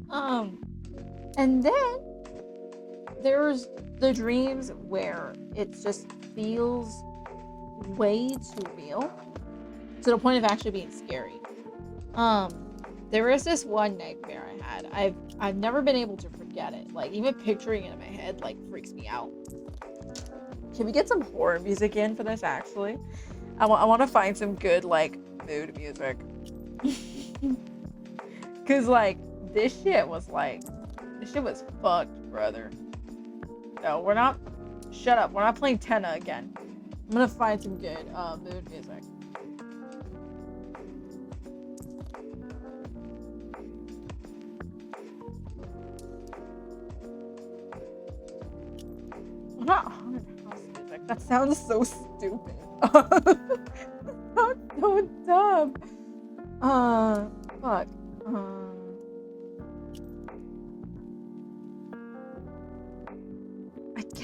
And then there's the dreams where it just feels way too real to the point of actually being scary. There was this one nightmare I had. I've never been able to forget it. Like, even picturing it in my head, like, freaks me out. Can we get some horror music in for this, actually? I want to find some good, like, mood music. Because, like, this shit was fucked, brother. No, we're not, shut up. We're not playing Tenna again. I'm gonna find some good, mood music. Not haunted house music. That sounds so stupid. That's so dumb. Fuck.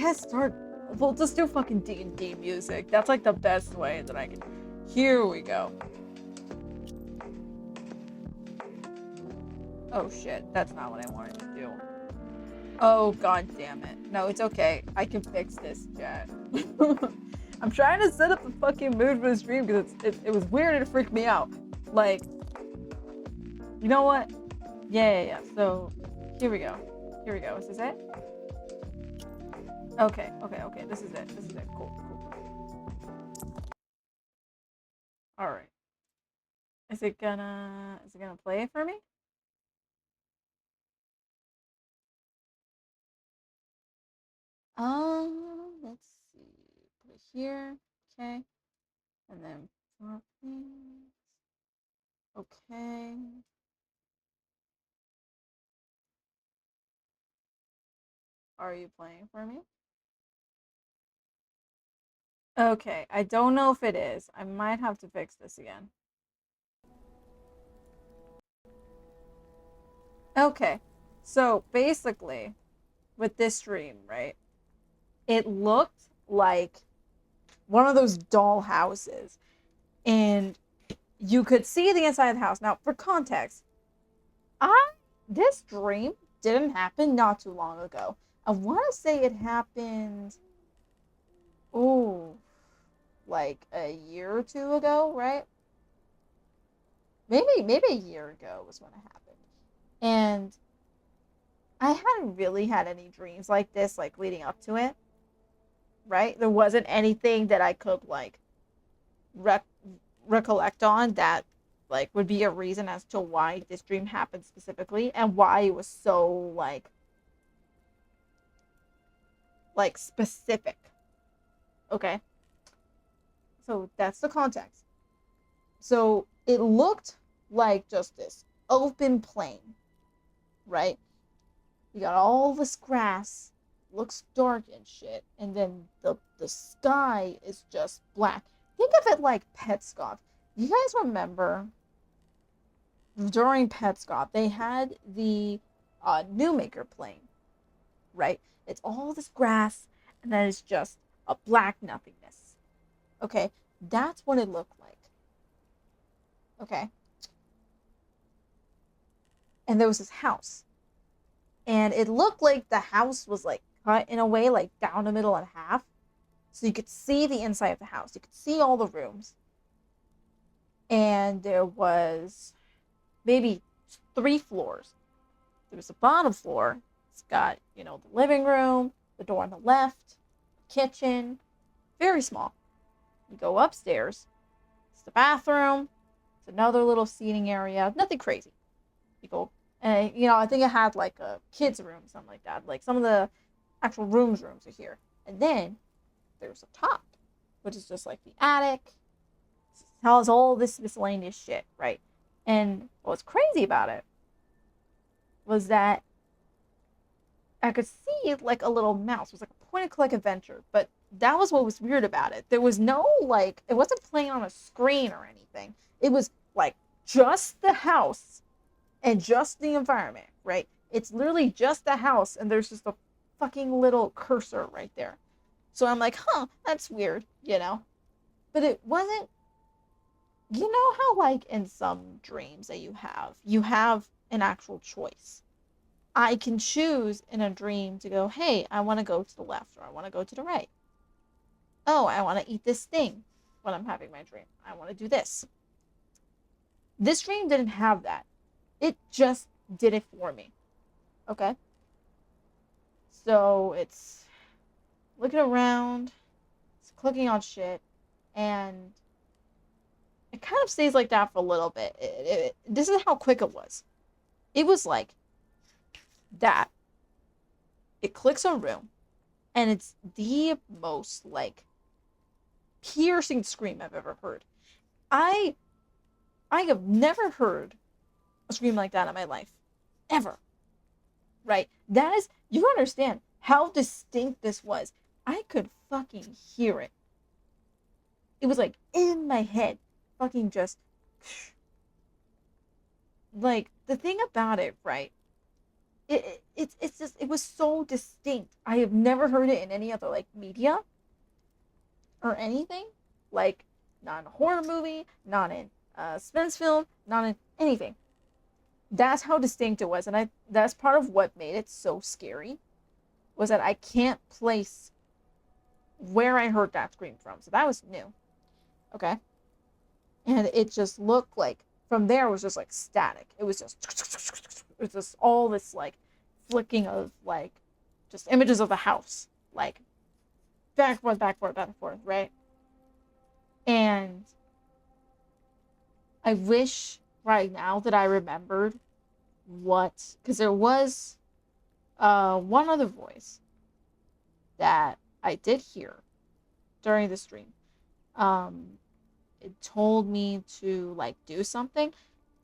guess start. We'll just do fucking D&D music. That's like the best way that I can. Here we go. Oh shit, that's not what I wanted to do. Oh god damn it. No, it's okay. I can fix this, chat. I'm trying to set up the fucking mood for the stream because it was weird and it freaked me out. Like, you know what? Yeah. So, here we go. Is this it? Okay. This is it. Cool. Alright. Is it gonna play it for me? Let's see. Put it here. Okay. And then okay. Are you playing for me? Okay, I don't know if it is. I might have to fix this again. Okay, so basically, with this stream, right, it looked like one of those doll houses, and you could see the inside of the house. Now, for context, this dream didn't happen not too long ago. I want to say it happened, like a year or two ago, right? Maybe a year ago was when it happened. And I hadn't really had any dreams like this, like leading up to it, right? There wasn't anything that I could like recollect on that like would be a reason as to why this dream happened specifically and why it was so like specific. Okay. So that's the context. So it looked like just this open plain, right? You got all this grass, looks dark and shit, and then the sky is just black. Think of it like Petscop. You guys remember during Petscop they had the Newmaker plane, right? It's all this grass, and then it's just a black nothingness. Okay, that's what it looked like. Okay, and there was this house, and it looked like the house was like cut in a way like down the middle and half, so you could see the inside of the house. You could see all the rooms, and there was maybe 3 floors. There was a bottom floor. It's got, the living room, the door on the left, kitchen, very small. You go upstairs, it's the bathroom, it's another little seating area, nothing crazy. You go, and I think it had like a kid's room, something like that. Like some of the actual rooms are here. And then there's a top, which is just like the attic. It has all this miscellaneous shit, right? And what's crazy about it was that I could see like a little mouse. It was like a point and click adventure, but that was what was weird about it. There was no like, it wasn't playing on a screen or anything. It was like just the house and just the environment, right? It's literally just the house, and there's just a fucking little cursor right there. So I'm like, that's weird, But it wasn't. You know how like in some dreams that you have an actual choice. I can choose in a dream to go, hey, I want to go to the left or I want to go to the right. Oh, I want to eat this thing when I'm having my dream. I want to do this. This dream didn't have that. It just did it for me. Okay? So it's looking around, it's clicking on shit, and it kind of stays like that for a little bit. This is how quick it was. It was like that. It clicks on room, and it's the most like piercing scream I've ever heard. I have never heard a scream like that in my life, ever. Right? That is, you understand how distinct this was. I could fucking hear it. It was like in my head, fucking just like the thing about it, right? it's just, it was so distinct. I have never heard it in any other like media or anything. Like, not in a horror movie, not in a suspense film, not in anything. That's how distinct it was, and that's part of what made it so scary, was that I can't place where I heard that scream from. So that was new. Okay. And it just looked like, from there, it was just like static. It was just all this like flicking of like just images of the house, like back and forth, back and forth, back and forth, right? And I wish right now that I remembered what, because there was one other voice that I did hear during the stream. It told me to like do something.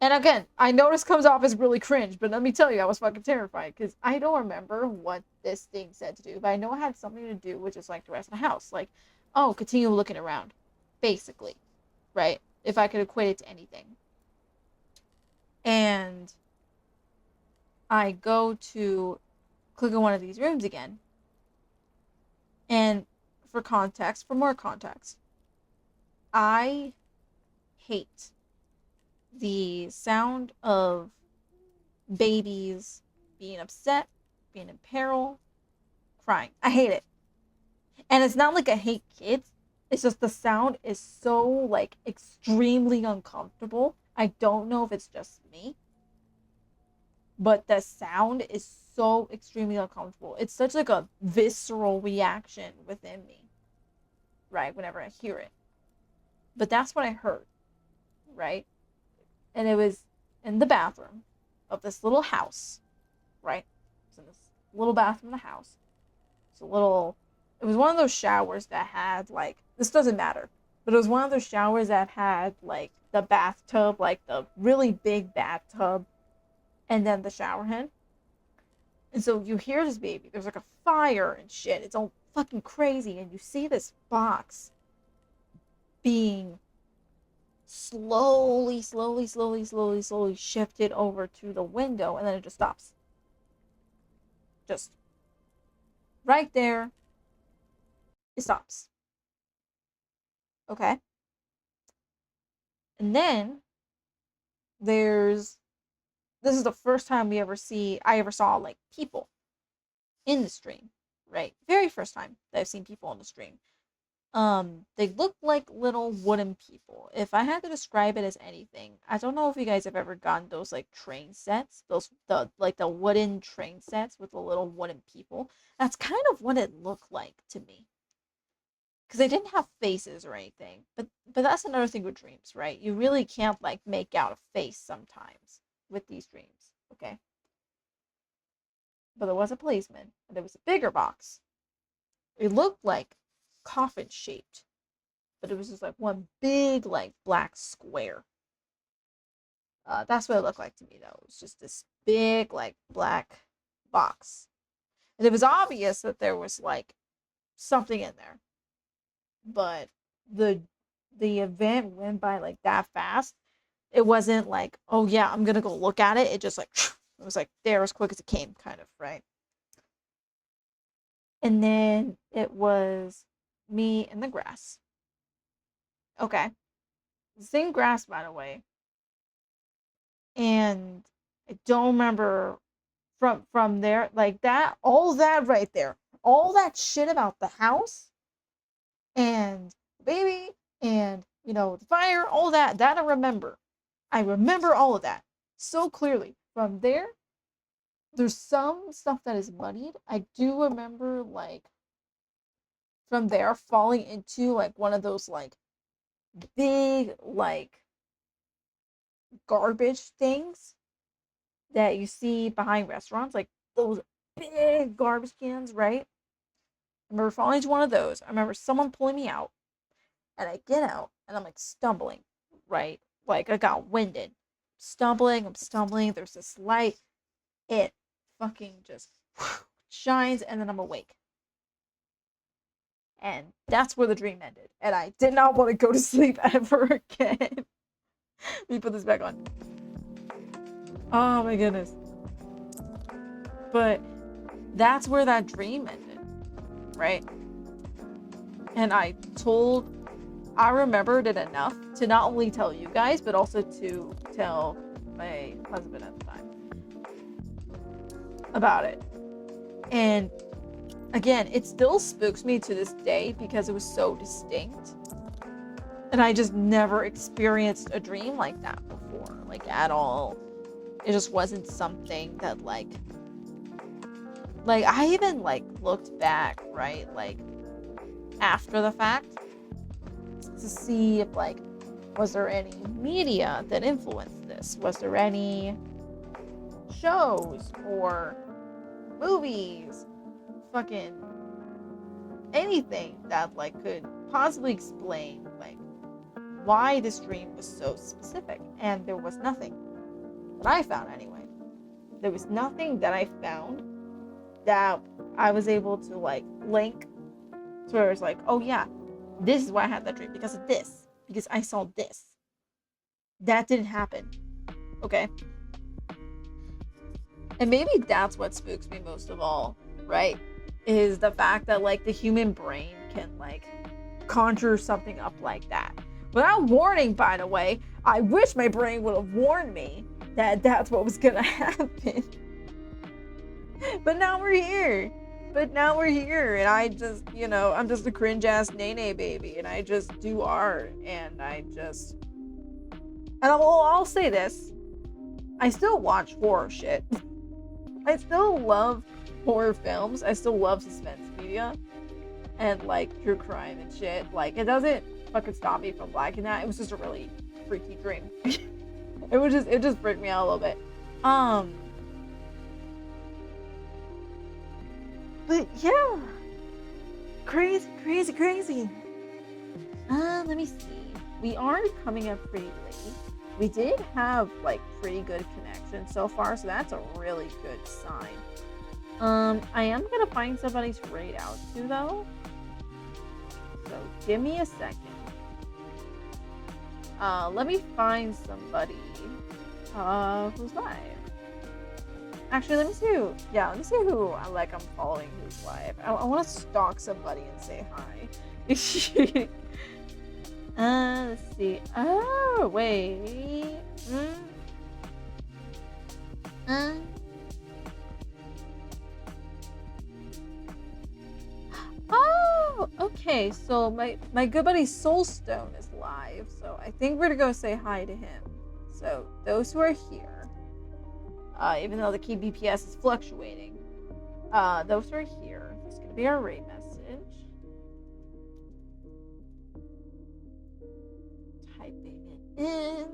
And again, I know this comes off as really cringe, but let me tell you, I was fucking terrified because I don't remember what this thing said to do, but I know it had something to do with just like the rest of the house. Like, oh, continue looking around, basically, right? If I could equate it to anything. And I go to click on one of these rooms again. And for more context, I hate the sound of babies being upset, being in peril, crying. I hate it. And it's not like I hate kids. It's just the sound is so like extremely uncomfortable. I don't know if it's just me, but the sound is so extremely uncomfortable. It's such like a visceral reaction within me, right? Whenever I hear it. But that's what I heard, right? And it was in the bathroom of this little house, right? It's in this little bathroom of the house. It's it was one of those showers that had like, this doesn't matter, but it was one of those showers that had like the bathtub, like the really big bathtub, and then the shower head. And so you hear this baby, there's like a fire and shit. It's all fucking crazy. And you see this box being slowly shifted over to the window, and then it just stops. Just right there, it stops. Okay. And then this is the first time I ever saw like people in the stream, right? Very first time that I've seen people on the stream. They look like little wooden people. If I had to describe it as anything, I don't know if you guys have ever gotten those like train sets, the wooden train sets with the little wooden people. That's kind of what it looked like to me. Because they didn't have faces or anything. But that's another thing with dreams, right? You really can't like make out a face sometimes with these dreams, okay? But there was a policeman, and there was a bigger box. It looked like coffin shaped, but it was just like one big like black square. That's what it looked like to me though. It was just this big like black box, and it was obvious that there was like something in there, but the event went by like that fast. It wasn't like, oh yeah, I'm gonna go look at it. It just like it was like there as quick as it came, kind of, right? And then it was me in the grass. Okay. The same grass, by the way. And I don't remember from there, like that, all that right there, all that shit about the house and the baby and the fire, all that I remember. I remember all of that so clearly. From there, there's some stuff that is muddied. I do remember like from there falling into like one of those like big like garbage things that you see behind restaurants, like those big garbage cans, right? I remember falling into one of those. I remember someone pulling me out, and I get out, and I'm like stumbling, right? Like I got winded. I'm stumbling. There's this light. It fucking just shines, and then I'm awake. And that's where the dream ended. And I did not want to go to sleep ever again. Let me put this back on. Oh my goodness. But that's where that dream ended, right? And I remembered it enough to not only tell you guys, but also to tell my husband at the time about it. And again, it still spooks me to this day because it was so distinct. And I just never experienced a dream like that before, like at all. It just wasn't something that like I even like looked back, right? Like after the fact to see if like, was there any media that influenced this? Was there any shows or movies, fucking anything that like could possibly explain like why this dream was so specific? And there was nothing that I found anyway. There was nothing that I found that I was able to like link to where it's like, oh yeah, this is why I had that dream, because of this, because I saw this. That didn't happen. Okay. And maybe that's what spooks me most of all, right? Is the fact that like the human brain can like conjure something up like that. Without warning, by the way. I wish my brain would have warned me that that's what was gonna happen. But now we're here. And I just, I'm just a cringe ass nene baby, and I just do art, and I'll say this. I still watch horror shit. I still love horror films. I still love suspense media and like true crime and shit. Like, it doesn't fucking stop me from liking that. It was just a really freaky dream. It just freaked me out a little bit. But yeah, crazy. Let me see. We are coming up pretty late. We did have like pretty good connection so far, so that's a really good sign. I am gonna find somebody to raid out to though. So give me a second. Let me find somebody who's live. Actually, let me see who I'm following who's live. I want to stalk somebody and say hi. Let's see. Oh, wait. Oh, okay. So my good buddy Soulstone is live. So I think we're gonna go say hi to him. So those who are here, even though the key BPS is fluctuating, those who are here, this is gonna be our rate message. Typing it in.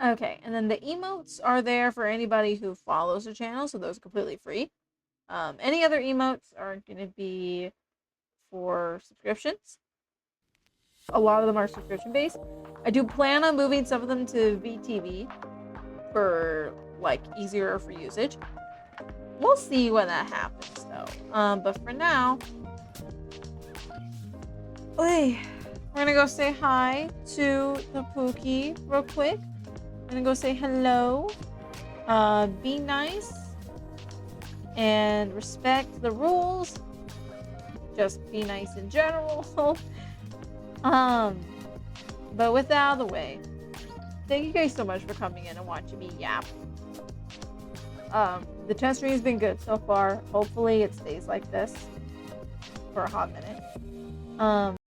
Okay, and then the emotes are there for anybody who follows the channel, so those are completely free. Any other emotes are going to be for subscriptions. A lot of them are subscription based. I do plan on moving some of them to VTV for like easier for usage. We'll see when that happens though. But for now, we're gonna go say hi to the Pookie real quick. I'm gonna go say hello. Be nice and respect the rules. Just be nice in general. But with that out of the way, thank you guys so much for coming in and watching me yap. The test stream has been good so far. Hopefully it stays like this for a hot minute.